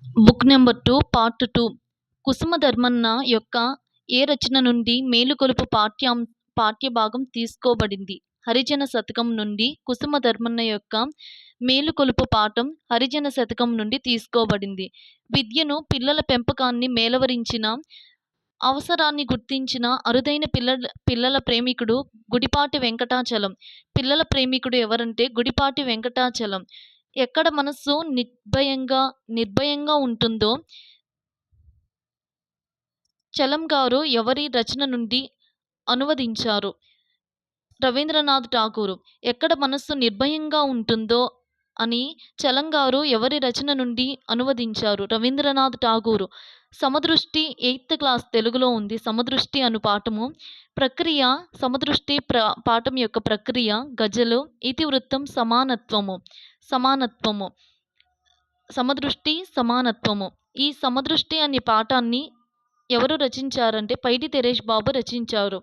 Book number 2 part 2 కుసుమధర్మన్న యొక్క ఏ రచన నుండి మేలుకొలుపు పాఠ్యభాగం తీసుకోబడింది. హరిజన శతకం నుండి కుసుమధర్మన్న యొక్క మేలుకొలుపు పాఠం హరిజన శతకం నుండి తీసుకోబడింది. విద్యను, పిల్లల పెంపకాన్ని మేలవరించిన, అవసరాన్ని గుర్తించిన అరుదైన పిల్లల ప్రేమికుడు గుడిపాటి వెంకటాచలం. పిల్లల ప్రేమికుడు ఎవరంటే గుడిపాటి వెంకటాచలం. ఎక్కడ మనస్సు నిర్భయంగా ఉంటుందో చలం గారు ఎవరి రచన నుండి అనువదించారు? రవీంద్రనాథ్ ఠాగూర్. ఎక్కడ మనస్సు నిర్భయంగా ఉంటుందో అని చలం గారు ఎవరి రచన నుండి అనువదించారు? రవీంద్రనాథ్ ఠాగూర్. సమదృష్టి 8th క్లాస్ తెలుగులో ఉంది. సమదృష్టి అను పాఠము. ప్రక్రియ సమదృష్టి పాఠం యొక్క ప్రక్రియ గజలు, ఇతివృత్తం, సమానత్వము. సమదృష్టి, సమానత్వము. ఈ సమదృష్టి అనే పాఠాన్ని ఎవరు రచించారంటే పైడి తెరేష్ బాబు రచించారు.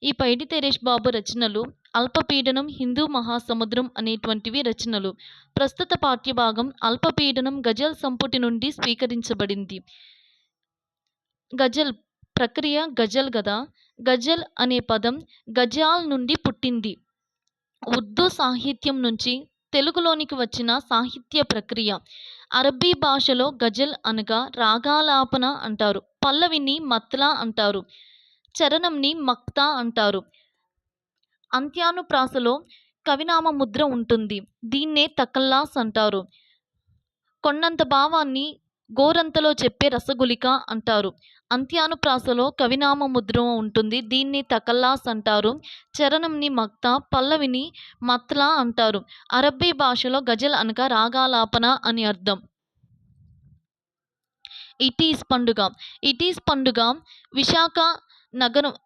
ఈ పైడి తెరేష్ బాబు రచనలు అల్పపీడనం, హిందూ మహాసముద్రం అనేటువంటివి రచనలు. ప్రస్తుత పాఠ్యభాగం అల్పపీడనం గజల్ సంపుటి నుండి స్వీకరించబడింది. గజల్ ప్రక్రియ గజల్ గదా. గజల్ అనే పదం గజాల్ నుండి పుట్టింది. ఉర్దూ సాహిత్యం నుంచి తెలుగులోనికి వచ్చిన సాహిత్య ప్రక్రియ. అరబ్బీ భాషలో గజల్ అనగా రాగాలాపన అంటారు. పల్లవిని మత్లా అంటారు. చరణంని మక్తా అంటారు. అంత్యానుప్రాసలో కవినామ ముద్ర ఉంటుంది. దీన్నే తకల్లాస్ అంటారు. కొండంత భావాన్ని గోరంతలో చెప్పే రసగుళిక అంటారు. అంత్యానుప్రాసలో కవినామ ముద్ర ఉంటుంది. దీన్ని తకల్లాస్ అంటారు. చరణంని మక్తా, పల్లవిని మత్లా అంటారు. అరబ్బీ భాషలో గజల్ అనగా రాగాలాపన అని అర్థం. ఇటీస్ పండుగ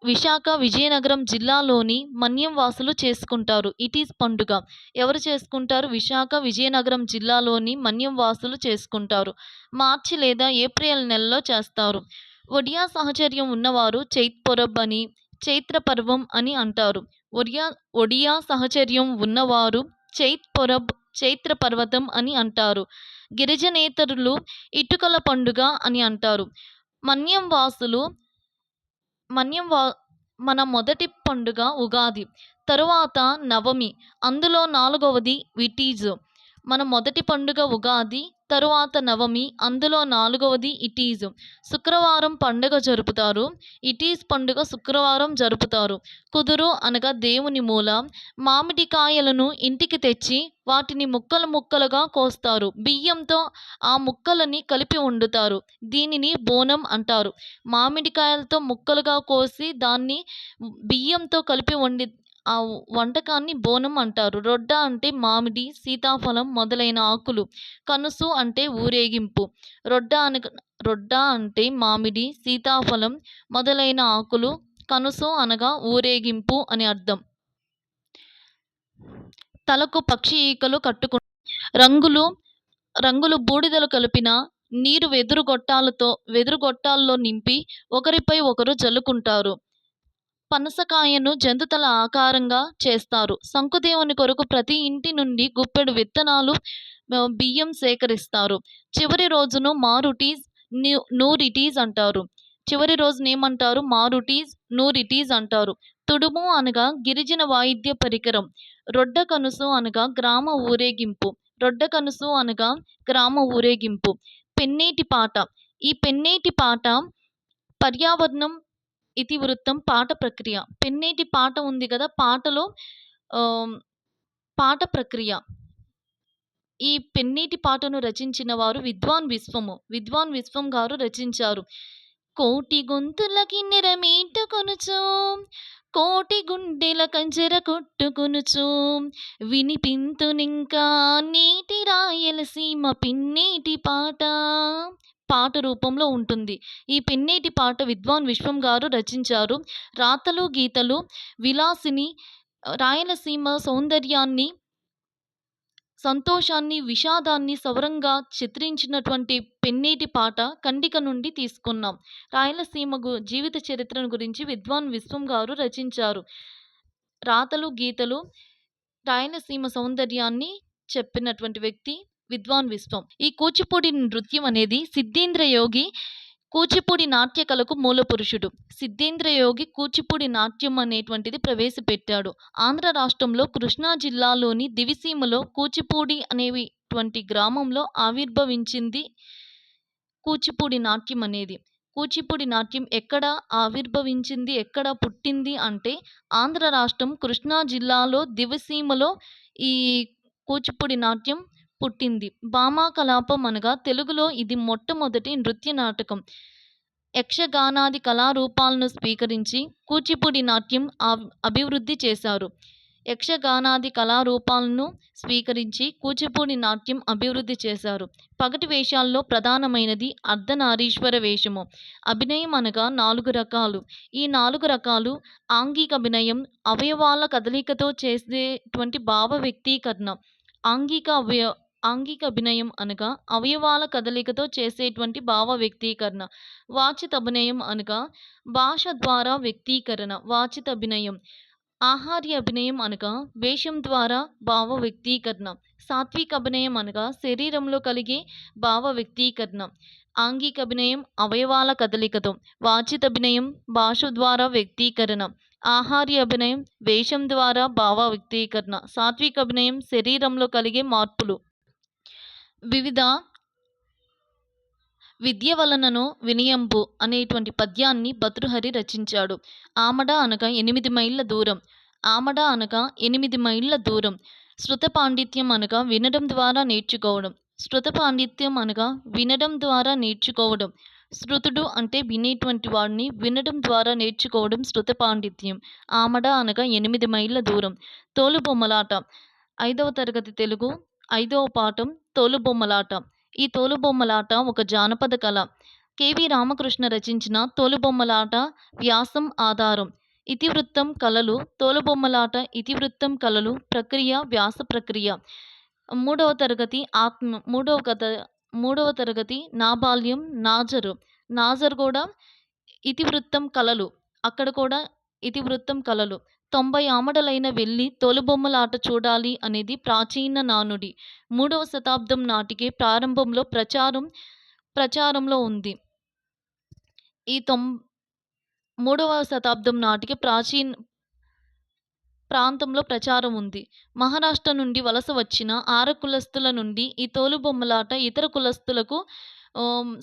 విశాఖ విజయనగరం జిల్లాలోని మన్యం వాసులు చేసుకుంటారు. ఇటీస్ పండుగ ఎవరు చేసుకుంటారు? విశాఖ విజయనగరం జిల్లాలోని మన్యం వాసులు చేసుకుంటారు. మార్చి లేదా ఏప్రిల్ నెలలో చేస్తారు. ఒడియా సహచర్యం ఉన్నవారు చైత్ పొరబ్ అని, చైత్ర పర్వం అని అంటారు. ఒడియా సహచర్యం ఉన్నవారు చైత్ పొరబ్, చైత్ర పర్వతం అని అంటారు. గిరిజనేతరులు ఇటుకల పండుగ అని అంటారు. మన మొదటి పండుగ ఉగాది, తరువాత నవమి, అందులో 4వది విటీజ్. మన మొదటి పండుగ ఉగాది, తరువాత నవమి, అందులో 4వది ఇటీజ్. శుక్రవారం పండుగ జరుపుతారు. ఇటీజ్ పండుగ శుక్రవారం జరుపుతారు. కుదురు అనగా దేవుని మూల. మామిడికాయలను ఇంటికి తెచ్చి వాటిని ముక్కలుగా కోస్తారు. బియ్యంతో ఆ ముక్కలని కలిపి వండుతారు. దీనిని బోనం అంటారు. మామిడికాయలతో ముక్కలుగా కోసి దాన్ని బియ్యంతో కలిపి వండి ఆ వంటకాన్ని బోనం అంటారు. రొడ్డ అంటే మామిడి, సీతాఫలం మొదలైన ఆకులు. కనుసు అంటే ఊరేగింపు. రొడ్డ అంటే మామిడి, సీతాఫలం మొదలైన ఆకులు. కనుసు అనగా ఊరేగింపు అని అర్థం. తలకు పక్షి ఈకలు రంగులు బూడిదలు కలిపిన నీరు వెదురుగొట్టాల్లో నింపి ఒకరిపై ఒకరు జల్లుకుంటారు. పనసకాయను జంతుతల ఆకారంగా చేస్తారు. శంకుదేవుని కొరకు ప్రతి ఇంటి నుండి గుప్పెడు విత్తనాలు, బియ్యం సేకరిస్తారు. చివరి రోజును మారుటీస్, నూరిటీస్ అంటారు. చివరి రోజును ఏమంటారు? మారుటీస్, నూరిటీస్ అంటారు. తుడుము అనగా గిరిజన వాయిద్య పరికరం. రొడ్డ కనుసు అనగా గ్రామ ఊరేగింపు. పెన్నేటి పాట. ఈ పెన్నేటి పాట పర్యావరణం, ఇతివృత్తం, పాట ప్రక్రియ. పెన్నేటి పాట ఉంది కదా, పాటలో పాట ప్రక్రియ. ఈ పెన్నేటి పాటను రచించిన వారు విద్వాన్ విశ్వం గారు రచించారు. కోటి గొంతులకి నెరమీటుకొనుచు, కోటి గుండెల కంచెర కొట్టుకొనుచు, వినిపింతునింకా నీటి రాయలసీమ పిన్నేటి పాట. పాట రూపంలో ఉంటుంది. ఈ పిన్నేటి పాట విద్వాన్ విశ్వం గారు రచించారు. రాతలు గీతలు విలాసిని రాయలసీమ సౌందర్యాన్ని, సంతోషాన్ని, విషాదాన్ని సవరంగా చిత్రించినటువంటి పెన్నేటి పాట ఖండిక నుండి తీసుకున్నాం. రాయలసీమ జీవిత చరిత్రను గురించి విద్వాన్ విశ్వం గారు రచించారు. రాతలు గీతలు రాయలసీమ సౌందర్యాన్ని చెప్పినటువంటి వ్యక్తి విద్వాన్ విశ్వం. ఈ కూచిపూడి నృత్యం అనేది సిద్ధేంద్ర యోగి కూచిపూడి నాట్య కళకు మూలపురుషుడు. సిద్ధేంద్ర యోగి కూచిపూడి నాట్యం అనేటువంటిది ప్రవేశపెట్టాడు. ఆంధ్ర రాష్ట్రంలో కృష్ణా జిల్లాలోని దివిసీమలో కూచిపూడి అనేటువంటి గ్రామంలో ఆవిర్భవించింది కూచిపూడి నాట్యం అనేది. కూచిపూడి నాట్యం ఎక్కడ ఆవిర్భవించింది, ఎక్కడ పుట్టింది అంటే ఆంధ్ర రాష్ట్రం కృష్ణా జిల్లాలో దివిసీమలో ఈ కూచిపూడి నాట్యం పుట్టింది. భామా కలాపం అనగా తెలుగులో ఇది మొట్టమొదటి నృత్య నాటకం. యక్షగానాది కళారూపాలను స్వీకరించి కూచిపూడి నాట్యం అభివృద్ధి చేశారు. యక్షగానాది కళారూపాలను స్వీకరించి కూచిపూడి నాట్యం అభివృద్ధి చేశారు. పగటి వేషాల్లో ప్రధానమైనది అర్ధనారీశ్వర వేషము. అభినయం అనగా 4 రకాలు. ఈ 4 రకాలు ఆంగిక అభినయం, అవయవాల కదలికతో చేసేటువంటి భావ వ్యక్తీకరణ. ఆంగిక అభినయం అనగా అవయవాల కదలికతో చేసేటువంటి భావ వ్యక్తీకరణ. వాచిత అభినయం అనగా భాష ద్వారా వ్యక్తీకరణ, వాచిత అభినయం. ఆహార్య అభినయం అనగా వేషం ద్వారా భావ వ్యక్తీకరణ. సాత్విక అభినయం అనగా శరీరంలో కలిగే భావ వ్యక్తీకరణ. ఆంగిక అభినయం అవయవాల కదలికతో, వాచిత అభినయం భాష ద్వారా వ్యక్తీకరణ. ఆహార్య అభినయం వేషం ద్వారా భావ వ్యక్తీకరణ. సాత్విక అభినయం శరీరంలో కలిగే మార్పులు. వివిధ విద్య వలనను వినయంబు అనేటువంటి పద్యాన్ని భర్తృహరి రచించాడు. ఆమడ అనగా 8 మైళ్ళ దూరం. ఆమడ అనగా 8 మైళ్ళ దూరం. శృత పాండిత్యం అనగా వినడం ద్వారా నేర్చుకోవడం. శృత పాండిత్యం అనగా వినడం ద్వారా నేర్చుకోవడం. శృతుడు అంటే వినేటువంటి వాడిని, వినడం ద్వారా నేర్చుకోవడం శృత పాండిత్యం. ఆమడ అనగా 8 మైళ్ళ దూరం. తోలుబొమ్మలాట 5వ తరగతి తెలుగు 5వ పాఠం తోలుబొమ్మలాట. ఈ తోలుబొమ్మలాట ఒక జానపద కళ. కెవి రామకృష్ణ రచించిన తోలుబొమ్మలాట వ్యాసం ఆధారం. ఇతివృత్తం కళలు తోలుబొమ్మలాట ఇతివృత్తం కళలు ప్రక్రియ వ్యాస ప్రక్రియ. 3వ తరగతి మూడవ తరగతి నా బాల్యం నాజరు. నాజర్ కూడా ఇతివృత్తం కళలు. అక్కడ కూడా ఇతివృత్తం కళలు. 90 ఆమడలైన వెళ్ళి తోలుబొమ్మలాట చూడాలి అనేది ప్రాచీన నానుడి. 3వ శతాబ్దం నాటికే ప్రారంభంలో ప్రచారంలో ఉంది. ఈ 3వ శతాబ్దం నాటికి ప్రాంతంలో ప్రచారం ఉంది. మహారాష్ట్ర నుండి వలస వచ్చిన ఆర్య కులస్తుల నుండి ఈ తోలుబొమ్మలాట ఇతర కులస్తులకు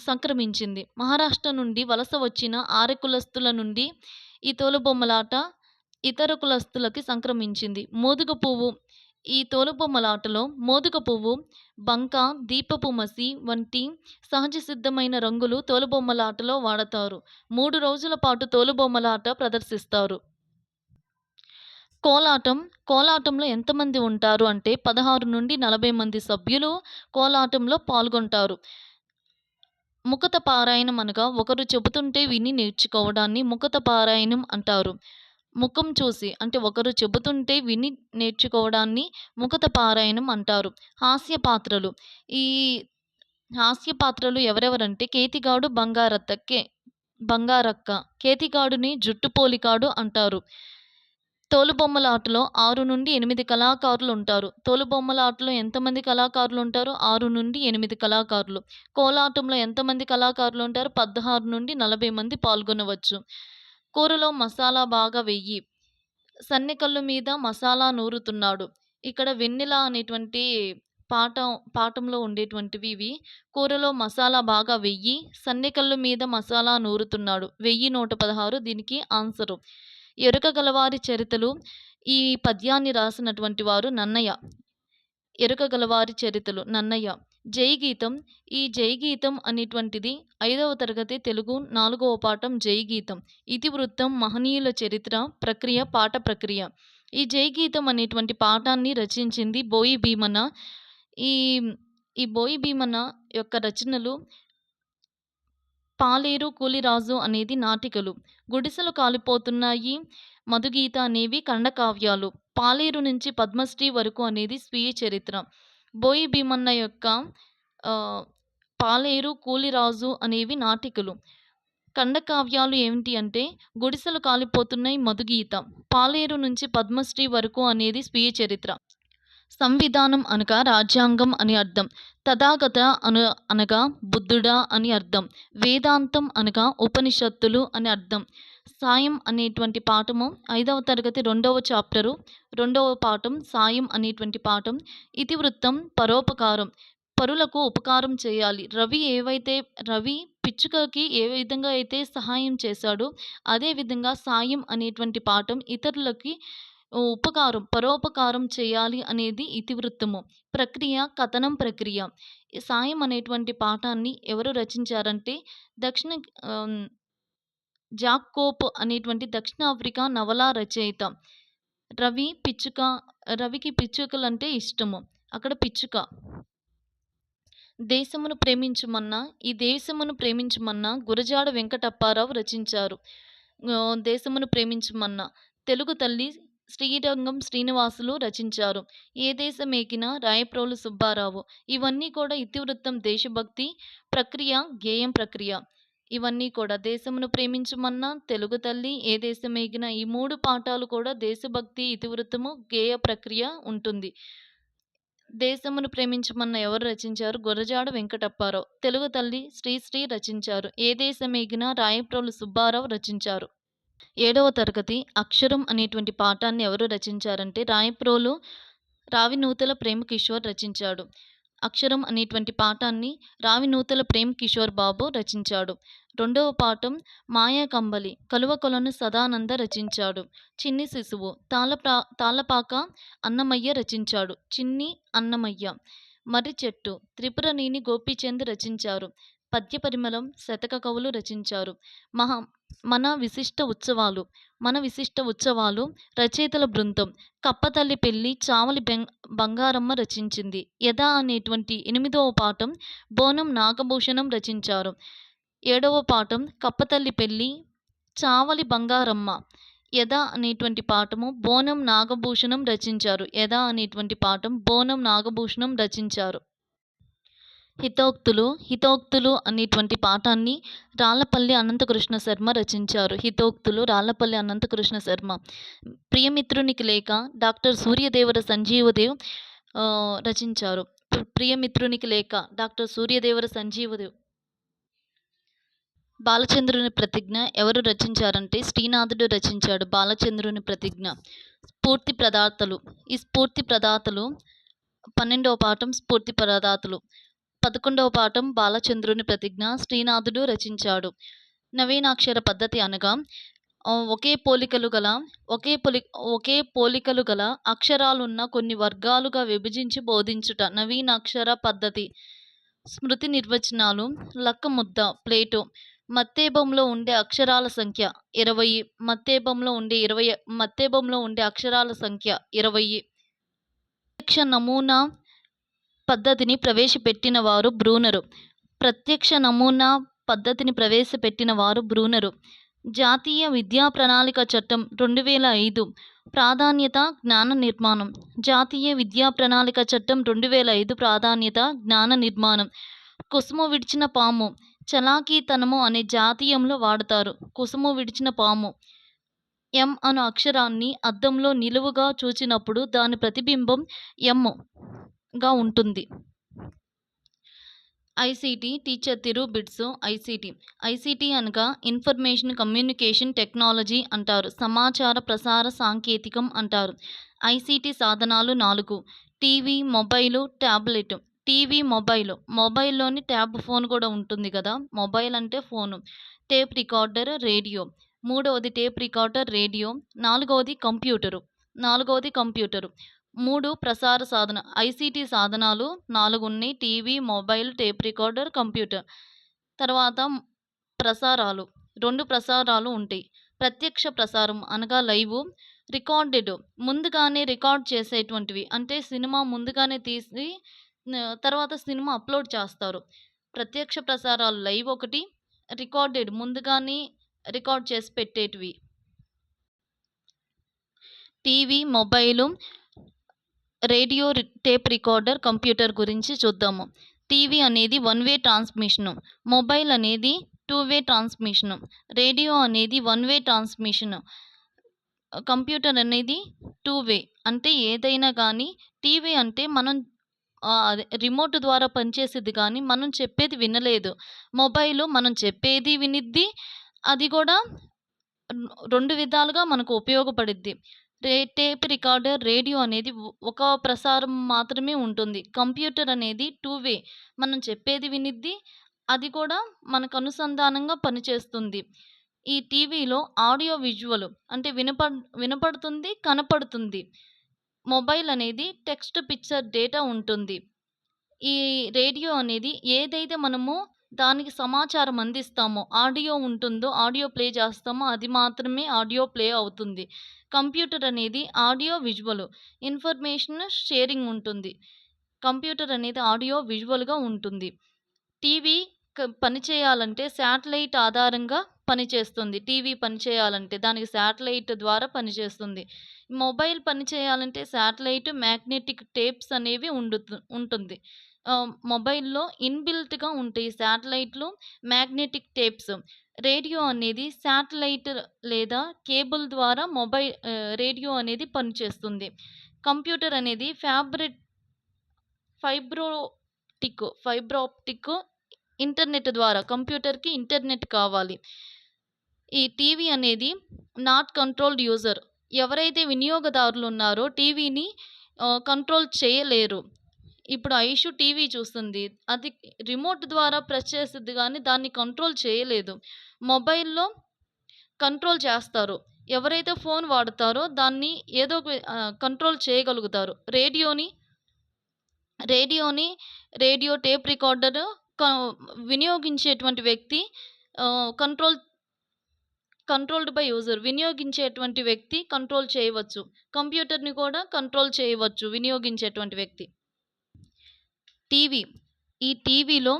సంక్రమించింది. మహారాష్ట్ర నుండి వలస వచ్చిన ఆర్య కులస్తుల నుండి ఈ తోలుబొమ్మలాట ఇతర కులస్తులకి సంక్రమించింది. మోదుగ పువ్వు. ఈ తోలుబొమ్మలాటలో మోదుగ పువ్వు, బంక, దీపపు మసి వంటి సహజ సిద్ధమైన రంగులు తోలుబొమ్మలాటలో వాడతారు. 3 రోజుల పాటు తోలుబొమ్మలాట ప్రదర్శిస్తారు. కోలాటం. కోలాటంలో ఎంతమంది ఉంటారు అంటే 16 నుండి 40 మంది సభ్యులు కోలాటంలో పాల్గొంటారు. ముఖత పారాయణం అనగా ఒకరు చెబుతుంటే విని నేర్చుకోవడాన్ని ముఖత పారాయణం అంటారు. ముఖం చూసి అంటే ఒకరు చెబుతుంటే విని నేర్చుకోవడాన్ని ముఖత పారాయణం అంటారు. హాస్య పాత్రలు. ఈ హాస్య పాత్రలు ఎవరెవరంటే కేతిగాడు, బంగారక్క. కేతిగాడుని జుట్టు పోలికాడు అంటారు. తోలుబొమ్మలాటలో 6 నుండి 8 కళాకారులు ఉంటారు. తోలుబొమ్మలాటలో ఎంతమంది కళాకారులు ఉంటారు? 6 నుండి 8 కళాకారులు. కోలాటంలో ఎంతమంది కళాకారులు ఉంటారు? 16 నుండి 40 మంది పాల్గొనవచ్చు. కూరలో మసాలా బాగా వెయ్యి. సన్నెకల్లు మీద మసాలా నూరుతున్నాడు. ఇక్కడ వెన్నెల అనేటువంటి పాఠంలో ఉండేటువంటివి ఇవి. కూరలో మసాలా బాగా వెయ్యి, సన్నెకల్లు మీద మసాలా నూరుతున్నాడు. 1116 దీనికి ఆన్సరు. ఎరుక గలవారి చరితలు. ఈ పద్యాన్ని రాసినటువంటి వారు నన్నయ్య. ఎరుక గలవారి చరితలు నన్నయ్య. జయగీతం. ఈ జయగీతం అనేటువంటిది 5వ తరగతి తెలుగు 4వ పాఠం జయగీతం. ఇతివృత్తం మహనీయుల చరిత్ర, ప్రక్రియ, పాట ప్రక్రియ. ఈ జయగీతం అనేటువంటి పాఠాన్ని రచించింది బోయి భీమన్న. ఈ బోయి భీమన్న యొక్క రచనలు పాలేరు, కూలిరాజు అనేది నాటికలు. గుడిసెలు కాలిపోతున్నాయి, మధుగీత అనేవి ఖండకావ్యాలు. పాలేరు నుంచి పద్మశ్రీ వరకు అనేది స్వీయ చరిత్ర. బోయి భీమన్న యొక్క పాలేరు, కూలిరాజు అనేవి నాటికలు. ఖండకావ్యాలు ఏమిటి అంటే గుడిసెలు కాలిపోతున్నాయి, మధుగీత. పాలేరు నుంచి పద్మశ్రీ వరకు అనేది స్వీయ చరిత్ర. సంవిధానం అనగా రాజ్యాంగం అని అర్థం. తథాగత అనగా బుద్ధుడా అని అర్థం. వేదాంతం అనగా ఉపనిషత్తులు అని అర్థం. సాయం అనేటువంటి పాఠము 5వ తరగతి 2వ చాప్టరు 2వ పాఠం సాయం అనేటువంటి పాఠం. ఇతివృత్తం పరోపకారం. పరులకు ఉపకారం చేయాలి. రవి పిచ్చుకకి ఏ విధంగా అయితే సహాయం చేశాడో అదే విధంగా సాయం అనేటువంటి పాఠం ఇతరులకి పరోపకారం చేయాలి అనేది ఇతివృత్తము. ప్రక్రియ, కథనం ప్రక్రియ. ఈ సాయం అనేటువంటి పాఠాన్ని ఎవరు రచించారంటే దక్షిణ ఆహ్, జాకోబ్ అనేటువంటి దక్షిణాఫ్రికా నవలా రచయిత. రవికి పిచ్చుకలంటే ఇష్టము. అక్కడ పిచ్చుక. ఈ దేశమును ప్రేమించుమన్నా గురజాడ వెంకటప్పారావు రచించారు. దేశమును ప్రేమించుమన్నా. తెలుగు తల్లి శ్రీరంగం శ్రీనివాసులు రచించారు. ఏ దేశమేగినా రాయప్రోలు సుబ్బారావు. ఇవన్నీ కూడా ఇతివృత్తం దేశభక్తి, ప్రక్రియ గేయం ప్రక్రియ. ఇవన్నీ కూడా దేశమును ప్రేమించుమన్నా, తెలుగు తల్లి, ఏ దేశమేగినా ఈ 3 పాఠాలు కూడా దేశభక్తి, ఇతివృత్తము, గేయ ప్రక్రియ ఉంటుంది. దేశమును ప్రేమించమన్న ఎవరు రచించారు? గురజాడ వెంకటప్పారావు. తెలుగు తల్లి శ్రీశ్రీ రచించారు. ఏ దేశమేగినా రాయప్రోలు సుబ్బారావు రచించారు. 7వ తరగతి అక్షరం అనేటువంటి పాఠాన్ని ఎవరు రచించారంటే రాయప్రోలు రావినూతల ప్రేమకిషోర్ రచించాడు. అక్షరం అనేటువంటి పాఠాన్ని రావినూతల ప్రేమకిషోర్ బాబు రచించాడు. 2వ పాఠం మాయాకంబలి కలువకొలను సదానంద రచించాడు. చిన్ని శిశువు తాళపాక అన్నమయ్య రచించాడు. చిన్ని అన్నమయ్య. మర్రి చెట్టు త్రిపురనేని గోపీచంద్ రచించారు. పద్య పరిమళం శతక కవులు రచించారు. మన విశిష్ట ఉత్సవాలు రచయితల బృందం. కప్పతల్లి పెళ్లి చావలి బంగారమ్మ రచించింది. యథ అనేటువంటి 8వ పాఠం బోనం నాగభూషణం రచించారు. 7వ పాఠం కప్పతల్లి పెళ్లి చావలి బంగారమ్మ. యథ అనేటువంటి పాఠము బోనం నాగభూషణం రచించారు. హితోక్తులు అనేటువంటి పాఠాన్ని రాళ్లపల్లి అనంతకృష్ణ శర్మ రచించారు. ప్రియమిత్రునికి లేఖ డాక్టర్ సూర్యదేవర సంజీవదేవ్ రచించారు. ప్రియమిత్రునికి లేఖ డాక్టర్ సూర్యదేవర సంజీవదేవ్. బాలచంద్రుని ప్రతిజ్ఞ ఎవరు రచించారంటే శ్రీనాథుడు రచించాడు. బాలచంద్రుని ప్రతిజ్ఞ. స్ఫూర్తి ప్రదాతలు. ఈ స్ఫూర్తి ప్రదాతలు 12వ పాఠం స్ఫూర్తి ప్రదాతలు. 11వ పాఠం బాలచంద్రుని ప్రతిజ్ఞ శ్రీనాథుడు రచించాడు. నవీనాక్షర పద్ధతి అనగా ఒకే పోలికలు గల అక్షరాలున్న కొన్ని వర్గాలుగా విభజించి బోధించుట నవీనాక్షర పద్ధతి. స్మృతి నిర్వచనాలు. లక్క ముద్ద ప్లేటో. మత్తేబంలో ఉండే అక్షరాల సంఖ్య 20. మత్తేబంలో ఉండే అక్షరాల సంఖ్య 20. ప్రత్యక్ష నమూనా పద్ధతిని ప్రవేశపెట్టిన వారు బ్రూనరు. జాతీయ విద్యా ప్రణాళిక చట్టం 2005 ప్రాధాన్యత జ్ఞాన నిర్మాణం. జాతీయ విద్యా ప్రణాళిక చట్టం 2005 ప్రాధాన్యత జ్ఞాన నిర్మాణం. కుసుము విడిచిన పాము చలాకీతనము అనే జాతీయంలో వాడతారు. కుసుము విడిచిన పాము. ఎం అను అక్షరాన్ని అద్దంలో నిలువుగా చూచినప్పుడు దాని ప్రతిబింబం ఎం గా ఉంటుంది. ఐసిటి టీచర్ తిరు బిట్స్. ఐసిటి అనగా ఇన్ఫర్మేషన్ కమ్యూనికేషన్ టెక్నాలజీ అంటారు. సమాచార ప్రసార సాంకేతికం అంటారు. ఐసిటి సాధనాలు 4. TV, mobile, tablet. టీవీ, మొబైల్లోని ట్యాబ్ ఫోన్ కూడా ఉంటుంది కదా, మొబైల్ అంటే ఫోను. Tape recorder, radio. 3వది టేప్ రికార్డర్, రేడియో. 4వది కంప్యూటరు. 3 ప్రసార సాధన. ఐసిటి సాధనాలు 4 ఉన్నాయి. TV, mobile, tape recorder, computer. తర్వాత ప్రసారాలు 2 ప్రసారాలు ఉంటాయి. ప్రత్యక్ష ప్రసారం అనగా లైవ్. రికార్డెడ్ ముందుగానే రికార్డ్ చేసేటువంటివి, అంటే సినిమా ముందుగానే తీసి తర్వాత సినిమా అప్లోడ్ చేస్తారు. ప్రత్యక్ష ప్రసారాలు లైవ్ ఒకటి, రికార్డెడ్ ముందుగానే రికార్డ్ చేసి పెట్టేటివి. TV, mobile, radio, tape recorder, computer గురించి చూద్దాము. టీవీ అనేది 1 వే ట్రాన్స్మిషను. మొబైల్ అనేది 2 వే ట్రాన్స్మిషను. రేడియో అనేది 1 వే ట్రాన్స్మిషను. కంప్యూటర్ అనేది టూ వే. అంటే ఏదైనా గానీ టీవీ అంటే మనం అదే రిమోట్ ద్వారా పనిచేసేది గానీ, మనం చెప్పేది వినలేదు. మొబైలు మనం చెప్పేది వినిద్ది. అది గూడా 2 విధాలుగా మనకు ఉపయోగపడిద్ది. టేప్ రికార్డర్, రేడియో అనేది ఒక ప్రసారం మాత్రమే ఉంటుంది. కంప్యూటర్ అనేది టూ వే. మనం చెప్పేది వినిద్ది. అది కూడా మనకు అనుసంధానంగా పనిచేస్తుంది. ఈ టీవీలో ఆడియో, విజువల్ అంటే వినపడుతుంది, కనపడుతుంది. మొబైల్ అనేది టెక్స్ట్, పిక్చర్, డేటా ఉంటుంది. ఈ రేడియో అనేది ఏదైతే మనము దానికి సమాచారం అందిస్తామో, ఆడియో ఉంటుందో, ఆడియో ప్లే చేస్తామో అది మాత్రమే ఆడియో ప్లే అవుతుంది. కంప్యూటర్ అనేది ఆడియో, విజువల్ ఇన్ఫర్మేషన్ షేరింగ్ ఉంటుంది. కంప్యూటర్ అనేది ఆడియో, విజువల్‌గా ఉంటుంది. టీవీ పనిచేయాలంటే శాటిలైట్ ఆధారంగా పనిచేస్తుంది. టీవీ పనిచేయాలంటే దానికి శాటిలైట్ ద్వారా పనిచేస్తుంది. మొబైల్ పనిచేయాలంటే శాటిలైట్, మ్యాగ్నెటిక్ టేప్స్ అనేవి ఉంటుంది. మొబైల్‌లో ఇన్‌బిల్ట్‌గా ఉంటాయి శాటిలైట్‌లు, మ్యాగ్నెటిక్ టేప్స్. రేడియో అనేది శాటిలైట్ లేదా కేబుల్ ద్వారా రేడియో అనేది పనిచేస్తుంది. కంప్యూటర్ అనేది ఫైబ్రో ఆప్టిక్ ఇంటర్నెట్ ద్వారా కంప్యూటర్‌కి ఇంటర్నెట్ కావాలి. ఈ టీవీ అనేది నాట్ కంట్రోల్డ్ యూజర్. ఎవరైతే వినియోగదారులున్నారో టీవీని కంట్రోల్ చేయలేరు. ఇప్పుడు ఐషు టీవీ చూస్తుంది. అది రిమోట్ ద్వారా ప్రెస్ చేసిద్ది గానీ దాన్ని కంట్రోల్ చేయలేదు. మొబైల్‌లో కంట్రోల్ చేస్తారు. ఎవరైతే ఫోన్ వాడతారో దాన్ని ఏదో ఒక కంట్రోల్ చేయగలుగుతారు. రేడియోని రేడియో, టేప్ రికార్డర్ క వినియోగించేటువంటి వ్యక్తి కంట్రోల్డ్ బై యూజర్. వినియోగించేటువంటి వ్యక్తి కంట్రోల్ చేయవచ్చు. కంప్యూటర్‌ని కూడా కంట్రోల్ చేయవచ్చు వినియోగించేటువంటి వ్యక్తి. టీవీ. ఈ టీవీలో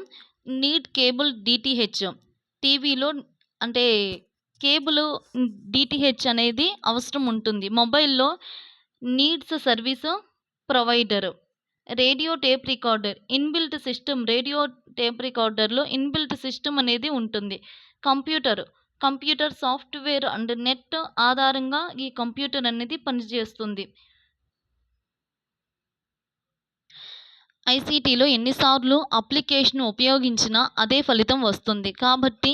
నీడ్ కేబుల్ డీటీహెచ్. టీవీలో అంటే కేబులు డీటీహెచ్ అనేది అవసరం ఉంటుంది. మొబైల్‌లో needs service provider. Radio, tape recorder inbuilt system. Radio, tape రికార్డర్‌లో ఇన్‌బిల్ట్ సిస్టమ్ అనేది ఉంటుంది. కంప్యూటర్ సాఫ్ట్‌వేర్ అండ్ నెట్ ఆధారంగా ఈ కంప్యూటర్ అనేది పనిచేస్తుంది. ఐసీటీలో ఎన్నిసార్లు అప్లికేషన్ ఉపయోగించినా అదే ఫలితం వస్తుంది. కాబట్టి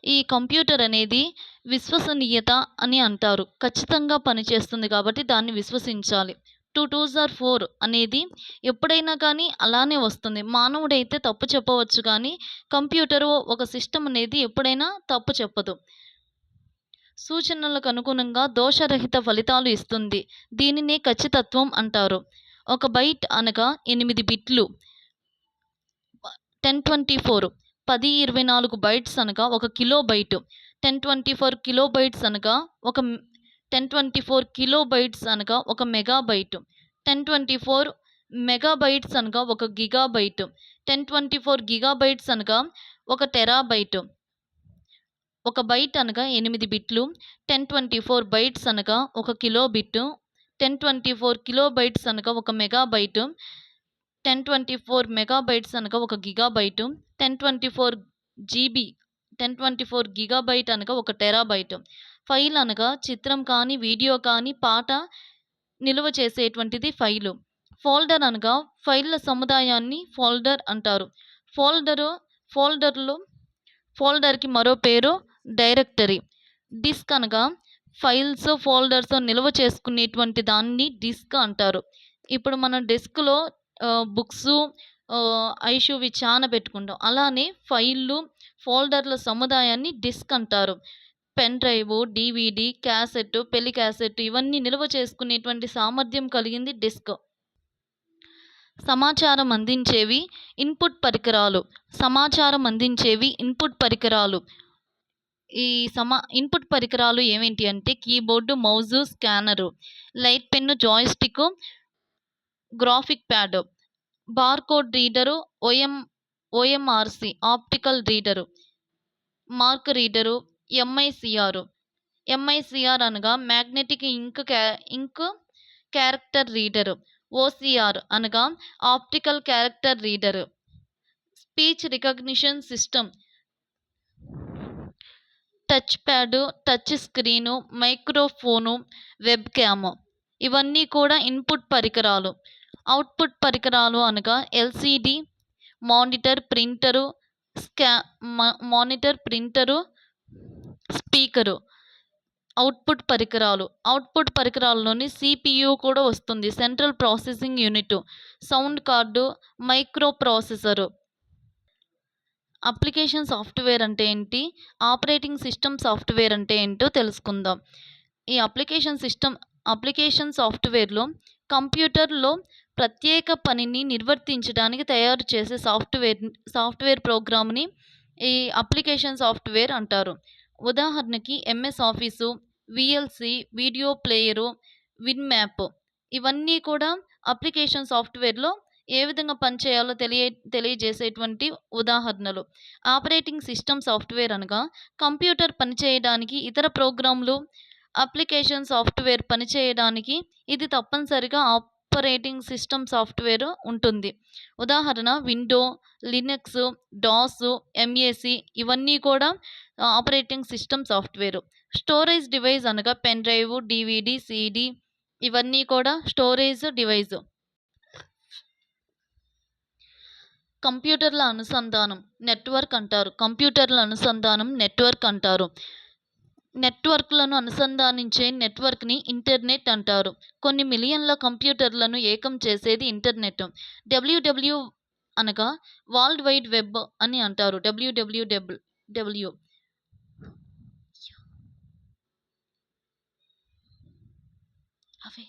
ఈ కంప్యూటర్ అనేది విశ్వసనీయత అని అంటారు. ఖచ్చితంగా పనిచేస్తుంది కాబట్టి దాన్ని విశ్వసించాలి. 2 2s ఆర్ 4 అనేది ఎప్పుడైనా కానీ అలానే వస్తుంది. మానవుడైతే తప్పు చెప్పవచ్చు కానీ కంప్యూటరు ఒక సిస్టమ్ అనేది ఎప్పుడైనా తప్పు చెప్పదు. సూచనలకు అనుగుణంగా దోషరహిత ఫలితాలు ఇస్తుంది. దీనినే ఖచ్చితత్వం అంటారు. ఒక బైట్ అనగా 8 బిట్లు. 1024 1024 బైట్స్ అనగా 1 కిలోబైట్. 1024 కిలోబైట్స్ అనగా 1024 కిలోబైట్స్ అనగా 1 మెగాబైట్. 1024 మెగాబైట్స్ అనగా 1 గిగాబైట్. 1024 గిగాబైట్స్ అనగా 1 టెరాబైట్. ఒక బైట్ అనగా 8 బిట్లు. 1024 బైట్స్ అనగా 1 కిలోబిట్. 1024 కిలోబైట్స్ అనగా 1 మెగాబైట్. 1024 మెగాబైట్స్ అనగా 1 గిగాబైట్. 1024 జీబీ. 1024 గిగాబైట్ అనగా 1 టెరాబైట్. ఫైల్ అనగా చిత్రం కానీ, వీడియో కానీ, పాట నిలువ చేసేటువంటిది ఫైలు. ఫోల్డర్ అనగా ఫైళ్ళ సముదాయాన్ని ఫోల్డర్ అంటారు. ఫోల్డర్‌కి మరో పేరు డైరెక్టరీ. డిస్క్ అనగా ఫైల్స్, ఫోల్డర్స్ నిల్వ చేసుకునేటువంటి దాన్ని డిస్క్ అంటారు. ఇప్పుడు మనం డెస్క్‌లో బుక్సు, ఐషువి చానా పెట్టుకుంటాం. అలానే ఫైళ్ళు, ఫోల్డర్ల సముదాయాన్ని డిస్క్ అంటారు. పెన్ డ్రైవు, డీవీడీ, క్యాసెట్, పెళ్లి క్యాసెట్ ఇవన్నీ నిల్వ చేసుకునేటువంటి సామర్థ్యం కలిగింది డిస్క్. సమాచారం అందించేవి ఇన్పుట్ పరికరాలు. ఈ ఇన్పుట్ పరికరాలు ఏవేంటి అంటే keyboard, mouse, scanner, light pen, joystick, graphic pad, barcode reader, OMRC optical reader, mark reader, MICR. MICR అనగా magnetic ink character reader. OCR అనగా optical character reader. Speech recognition system. Touch pad, touch screen, microphone, web cam ఇవన్నీ కూడా input పరికరాలు. Output పరికరాలు అనగా LCD, monitor, printer, స్కా monitor, printer, speaker. Output పరికరాల్లోని CPU కూడా వస్తుంది. Central processing unit, sound card, micro processor. Application software అంటే ఏంటి? ఆపరేటింగ్ సిస్టమ్ సాఫ్ట్వేర్ అంటే ఏంటో తెలుసుకుందాం. ఈ అప్లికేషన్ సాఫ్ట్వేర్లో కంప్యూటర్లో ప్రత్యేక పనిని నిర్వర్తించడానికి తయారు చేసే సాఫ్ట్వేర్ ప్రోగ్రామ్ని ఈ అప్లికేషన్ సాఫ్ట్వేర్ అంటారు. ఉదాహరణకి MS office, VLC, video player, Winamp ఇవన్నీ కూడా అప్లికేషన్ సాఫ్ట్వేర్లో ఏ విధంగా పనిచేయాలో తెలియజేసేటువంటి ఉదాహరణలు. ఆపరేటింగ్ సిస్టమ్ సాఫ్ట్వేర్ అనగా కంప్యూటర్ పనిచేయడానికి ఇతర ప్రోగ్రామ్లు, అప్లికేషన్ సాఫ్ట్వేర్ పనిచేయడానికి ఇది తప్పనిసరిగా ఆపరేటింగ్ సిస్టమ్ సాఫ్ట్వేర్ ఉంటుంది. ఉదాహరణ విండో, లినక్స్, డాస్, ఎంఏసి ఇవన్నీ కూడా operating system software. Storage device అనగా పెన్ డ్రైవ్, డివిడి, సిడి ఇవన్నీ కూడా స్టోరేజ్ డివైస్. కంప్యూటర్ల అనుసంధానం నెట్వర్క్ అంటారు. నెట్వర్క్లను అనుసంధానించే నెట్వర్క్ని ఇంటర్నెట్ అంటారు. కొన్ని మిలియన్ల కంప్యూటర్లను ఏకం చేసేది ఇంటర్నెట్. డబ్ల్యూడబ్ల్యూ అనగా వరల్డ్ వైడ్ వెబ్ అని అంటారు. డబ్ల్యూడబ్ల్యూ అవే